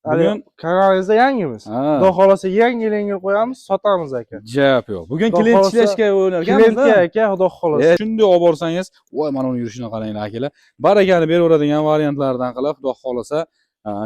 Bugun kanalingizda yangimiz. Xudo xolasa yengil qo'yamiz, sotamiz aka. Javob yo'q. Bugun klient ishlashga o'rnalganmiz. Kliyentga aka, xudo xolasa. Shunday olib borsangiz, voy mana uni yurishini qaranglar akalar. Barakani beraveradigan variantlardan qilib, xudo xolasa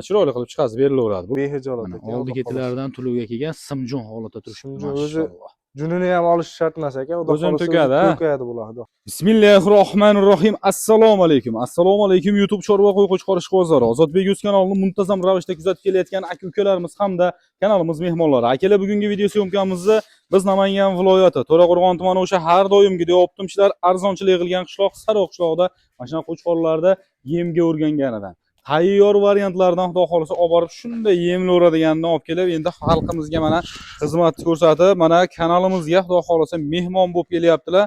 chiroyli qilib chiqazib berilaveradi. Bu behijolat aka. oldi ketilardan tuluvga kelgan simjon holatda turibdi. Maşallah. Junini ham olish shart emas aka. Xudo O'zini xolasa to'kadi bular. Bismillahirrohmanirrohim. Assalomu alaykum. Assalomu alaykum YouTube chorva qo'y qo'chqorish bozori. Ozodbek Uz kanalini muntazam ravishda kuzatib kelayotgan aka-ukalarimiz hamda kanalimiz mehmonlari. Akalar, bugungi video syomkamizni biz Namangan viloyati To'raqo'rg'on tumani o'sha har doimgidek optimchilar arzonchilik qilgan qishloq Sariq qishlog'ida mana shu qo'chqorlarda yemga o'rganganidan tayyor variantlardan xudo xolasa olib borib shunday yemlaveradiganini olib kelib, endi xalqimizga mana xizmat ko'rsatib, mana kanalimizga xudo xolasa mehmon bo'lib kelyaptilar.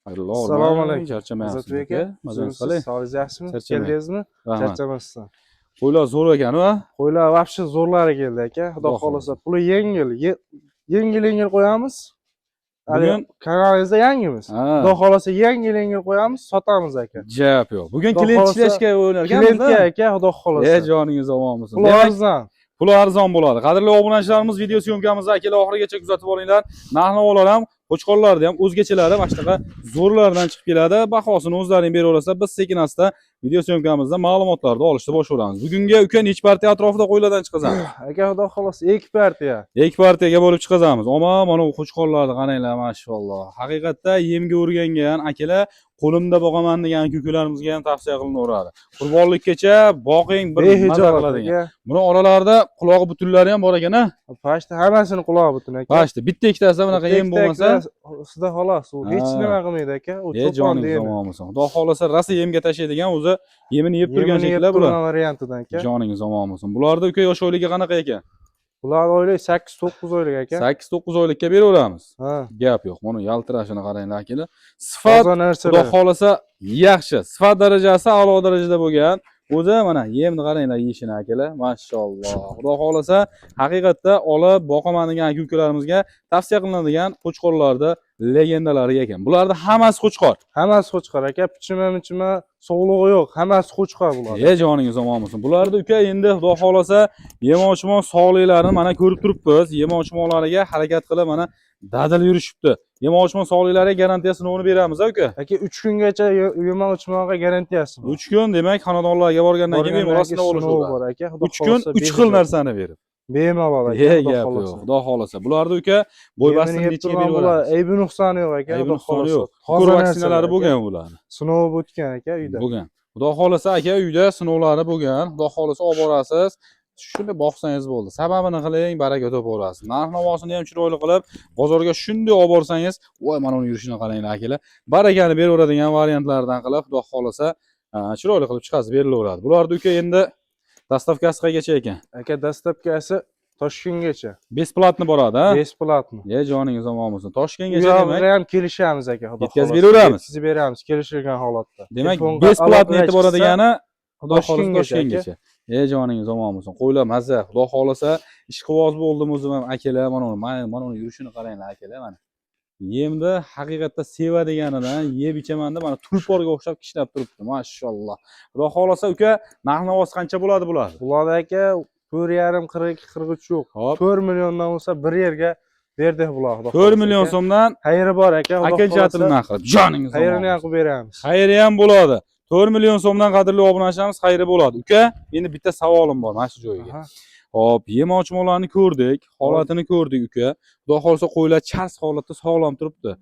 Assalomu alaykum. Charchamayapsiz aka. Sog'ingiz yaxshimi? Keldingizmi? Charchamasdan. Qo'ylar zo'r ekan-a? Qo'ylar vobshe zo'rlari keldi aka. Xudo xolasa puli yengil qo'yamiz. Bugun kanalingizda yangimiz. Xudo xolasa yengil qo'yamiz, sotamiz aka. Javob yo'q. Bugun klient ishlashga o'rnalganmiz. Kliyentga aka, xudo xolasa. Joningiz omon bo'lsin. Pul arzon. Pul arzon bo'ladi. Qadrli obunachilarimiz, video syomkamizni akalar oxirigacha kuzatib olinglar. Narx-navolar ham, qo'chqorlarda ham o'zgachalari mana shunaqa zo'rlardan chiqib keladi. Bahosini o'zlaring beraverasizlar. Biz sekin-asta video syomkamizda ma'lumotlarni olishni boshlaymiz. Bugungi uka necha partiya atrofida qo'ylardan chiqazamiz? Aka, xudo xolasa 2 partiya. 2 partiyaga bo'lib chiqazamiz. Mana bu qo'chqorlarni qaranglar, maşallah. Haqiqatda yemga o'rgangan akalar qo'limda boqaman degan ko'kalarimizga ham tavsiya qilinaveradi. Qurbonlikkacha boqing, bir mazza qiladigan. Buni oralarida qulog'i butunlari ham bor ekan-a? Pashta hammasini qulog'i butun aka. Pashta bitta ikkitasi bunaqa yem bo'lmasa, sizda xolos, u hech nima qilmaydi aka. U cho'pon deydi. Xudo xolasa rosa yemga tashlaydigan, o'zi yemini yeb turgan shekillar bular. Variantidan aka. Joningiz omon bo'lsin. Bularda uka yosh oyligi qanaqa ekan? Bular oylik 8-9 oylik aka. 8-9 oylikka beraveramiz. Gap yo'q. Buni yaltirashini qaranglar akalar. Sifat xudo xolasa yaxshi. Sifat darajasi a'lo darajada bo'lgan. O'zi mana yemni qaranglar yeyishini akalar. Maşallah. Xudo xolasa haqiqatda olib boqaman degan aka-ukalarimizga tavsiya qilinadigan qo'chqorlarda legendalari ekan. Bularda hammasi qo'chqor. Hammasi qo'chqor aka. Pichima, sog'lig'i yo'q. Hammasi qo'chqor bular. Joningiz omon bo'lsin. Bularda uka endi xudo xolasa yem-ochmon sog'liklarini mana ko'rib turibmiz. Yem-ochmonlariga harakat qilib mana dadil yurishibdi. Yem-ochmon sog'liklariga garantiya sinovini beramiz aka. Aka 3 kungacha yem-ochmonga garantiyasi bor. 3 kun demak, xonadonlarga borgandan keyin bemalol sinov olishadi. 3 kun 3 xil narsani berib. Bemalol aka. Xudo xolasa. Bularda uka bo'y bastini nechiga berib olamiz? Aybi nuqsoni yo'q aka. Aybi nuqsoni yo'q. Ko'r vaksinalari bo'lgan bularni. Sinov o'tgan aka uyda. Bo'lgan. Xudo xolasa aka uyda sinovlari bo'lgan. Xudo xolasa olib borasiz. Shuni boqsangiz bo'ldi. Sababini qiling, baraka topaverasiz. Narx-navosini ham chiroyli qilib, bozorga shunday olib borsangiz, voy mana uni yurishini qaranglar akalar. Barakani beraveradigan variantlardan qilib, xudo xolasa chiroyli qilib chiqazib berilaveradi. Bularda uka endi dastavkasi qaygacha ekan? Aka, dastavkasi Toshkentgacha. Besplatni boradi, ha? Besplatni. Joningiz omon bo'lsin. Toshkentgacha demak. Ham kelishamiz aka, xudo xolasa. Yetkazib beraveramiz. Yetkazib beramiz, kelishilgan holatda. Demak, besplatni yetib boradigani xudo xolasa Toshkentgacha. Joningiz omon bo'lsin. Qo'ylar mazza. Xudo xolasa ishqiboz bo'ldim o'zim ham akalar, mana uni yurishini qaranglar akalar mana. Yemni haqiqatda sevadiganidan yeb ichaman deb mana tulporga o'xshab kishnab turibdi. Maşallah. Xudo xolasa uka, narx-navosi qancha bo'ladi bular? Bular aka 4,5-42 yo'q. 4 milliondan bo'lsa bir yerga berdik bular. 4 million so'mdan xayri bor aka. Aka jatil narxi. Joningiz omon. Xayrini ham qilib beramiz. Xayri ham bo'ladi. 4 million so'mdan qadrli obunachilarimiz xayri bo'ladi. Uka, endi bitta savolim bor mana shu joyiga. Hop, yem-ochmonlarni ko'rdik, holatini ko'rdik uka. Xudo xolasa qo'ylar chars holatda sog'lom turibdi.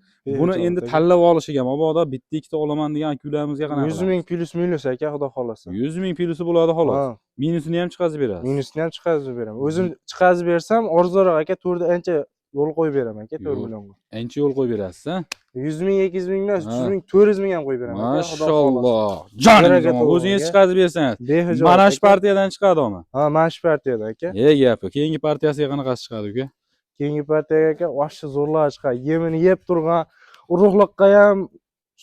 Buni endi tanlab olishiga mabodo bitta ikkita olaman degan akularimizga qanaqa? 100 ming minus aka, xudo xolasa. 100 ming plusi bo'ladi xolos. Minusini ham chiqazib berasiz. Minusini ham chiqazib beraman. O'zim chiqazib bersam, arzonroq aka, to'rda ancha yo'l qo'yib beraman aka, 4 millionga. Ancha yo'l qo'yib berasiz, ha? 100 ming, 200 ming emas, 300 ming, 400 ming ham qo'yib beraman. Maşallah. Joningiz omon. O'zingiz chiqazib bersangiz. Mana shu partiyadan chiqadimi? Mana shu partiyadan aka. Gap yo'q. Keyingi partiyasiga qanaqasi chiqadi uka? Keyingi partiyaga aka, vashcha zo'rlar chiqadi. Yemini yeb turgan, urug'liqqa ham,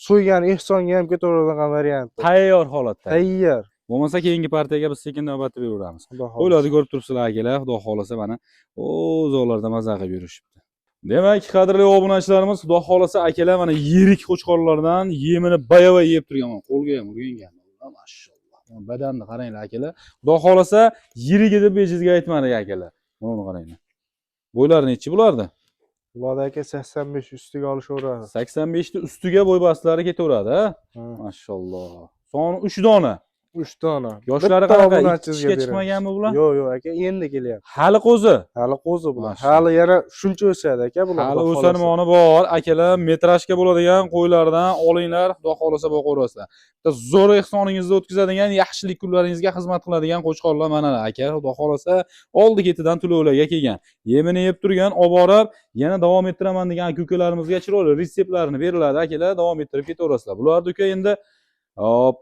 so'ygan ehsonga ham ketaveradigan variant. Tayyor holatda. Tayyor. Bo'lmasa keyingi partiyaga biz sekin navbatda beraveramiz. Qo'ylarni ko'rib turibsizlar akalar, xudo xolasa mana o'zlarda mazza qilib yurishibdi. Demak, qadrli obunachilarimiz, xudo xolasa akalar mana yirik qo'chqorlardan yemini bayava yeb turgan, qo'lga ham urgangan. Maşallah. Badanni qaranglar akalar. Xudo xolasa yiriga deb bejizga aytmadik akalar. Buni qaranglar. Bo'ylari nechi bo'lardi? Bularda aka 85 ustiga olishaveradi. 85 ta ustiga bo'y bastlari ketaveradi, ha? Mashalloh. Soni 3 dona. 3 dona. Yoshlari qanaqa? Ishga chiqmaganmi bular? Yo'q, aka, endi kelyapti. Hali qo'zi. Hali qo'zi bular. Hali yana shuncha o'sadi aka bular. Hali o'sarmoni bor. Akalar, metrajga bo'ladigan qo'ylardan olinglar, xudo xolasa boqaverasizlar. Bitta zo'r ehsoningizda o'tkazadigan, yaxshilik kunlaringizga xizmat qiladigan qo'chqorlar mana aka, xudo xolasa oldi-ketidan to'lovlarga kelgan. Yemini yeb turgan, olib borib, yana davom ettiraman degan aka-ukalarimizga chiroyli retseptlarni beriladi akalar, davom ettirib ketaverasizlar. Bularni uka endi hop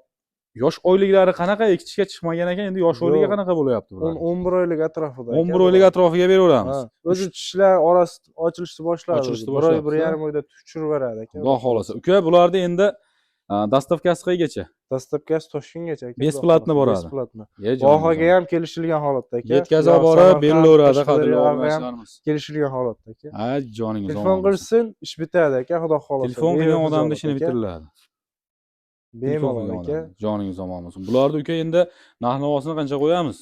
yosh oyliklari qanaqa? Ekishga chiqmagan ekan, endi yosh oyligi qanaqa bo'lyapti bular? 11 oylik atrofida. 11 oylik atrofiga beraveramiz. O'zi tishlar orasi ochilishni boshlaydi. 1 oy 1,5 oyda tushirib beradi aka. Xudo xolasa. Uka, bularni endi dastavkasi qaygacha? Dastavkasi Toshkentgacha aka. Besplatni boradi. Besplatni. Vohaga ham kelishilgan holatda aka. Yetkazib borib berilaveradi, qadrli obunachilarimiz. Kelishilgan holatda aka. Ha, joningiz omon. Telefon qilsin, ish bitadi aka, xudo xolasa. Telefon qilgan odamning ishini bitiriladi. Bemalol aka. Joningiz omon bo'lsin. Bularni uka endi narx-navosini qancha qo'yamiz?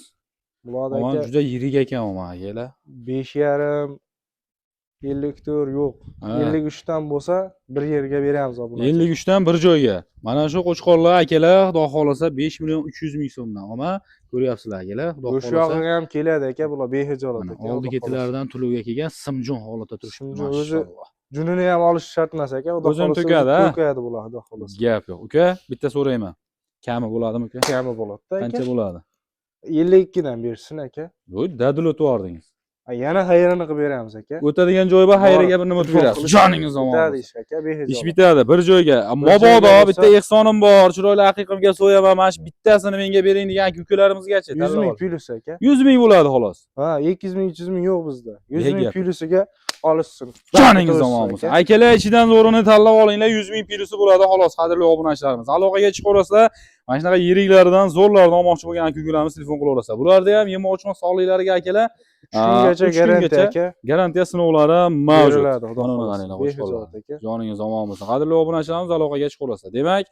Bularda Omon aka juda yirik ekan omon akalar. 5,5 50 tur yo'q. 53 dan bo'lsa bir yerga beramiz obunachi. 53 dan bir joyga. Mana shu qo'chqorlar akalar, xudo xolasa 5 million 300 ming so'mdan. Ammo ko'ryapsizlar akalar, xudo O'sha xolasa. yog'iga ham keladi aka, bular behijolat aka. Oldi ketilaridan to'lovga kelgan simjon holatda turibdi. Mashalloh. Junini ham olish shart emas aka, xudo O'zini xolasa. to'kadi, ha? To'kadi bular, xudo xolasa. Gap yo'q. Uka, bitta so'rayman. Kami bo'ladimi uka? Kami bo'ladi-da aka. Qancha bo'ladi? 52 dan bersin aka. Voy, dadil o'tib yordingiz. Yana xayrini qilib beramiz aka. O'tadigan joy bor, xayriga bir nima o'tib berasiz. Joningiz omon. Bitadi ish aka, behijolat. Ish bitadi, bir joyga. Mabodo bitta ehsonim bor, chiroyli haqiqimga so'yaman, mana shu bittasini menga bering degan ukalarimizgacha. 100 ming plyus aka. 100 ming bo'ladi xolos. Ha, 200 ming, 300 ming yo'q bizda. 100 ming plyusiga olishsin. Joningiz omon bo'lsin. Akalar, ichidan zo'rini tanlab olinglar, 100 ming plyusi bo'ladi xolos, qadrli obunachilarimiz. Aloqaga chiqaverasizlar. Mana shunaqa yiriklaridan, zo'rlaridan olmoqchi bo'lgan aka-ukalarimiz telefon qilaverasizlar. Bularda ham yemoqchiman sog'liklariga akalar 3 kungacha garantiya aka. Garantiya sinovlari mavjud. Behijolat aka. Joningiz omon bo'lsin. Qadrli obunachilarimiz, aloqaga chiqaverasizlar. Demak,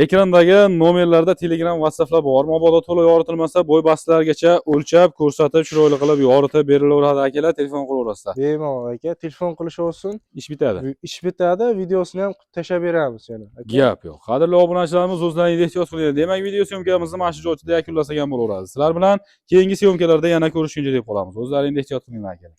ekrandagi nomerlarda Telegram, WhatsApplar bor. Mabodo to'la yoritilmasa, bo'y bastlargacha o'lchab, ko'rsatib, chiroyli qilib yoritib berilaveradi akalar, telefon qilaverasizlar. Bemalol aka, telefon qilishaversin. Ish bitadi. Ish bitadi, videosini ham tashlab beramiz yana. Gap yo'q. Qadrli obunachilarimiz, o'zlaringiz ehtiyot qiling. Demak, video syomkamizni mana shu joyda yakunlasak ham bo'laveradi. Sizlar bilan keyingi syomkalarda yana ko'rishguncha deb qolamiz. O'zlaringiz ehtiyot qiling akalar.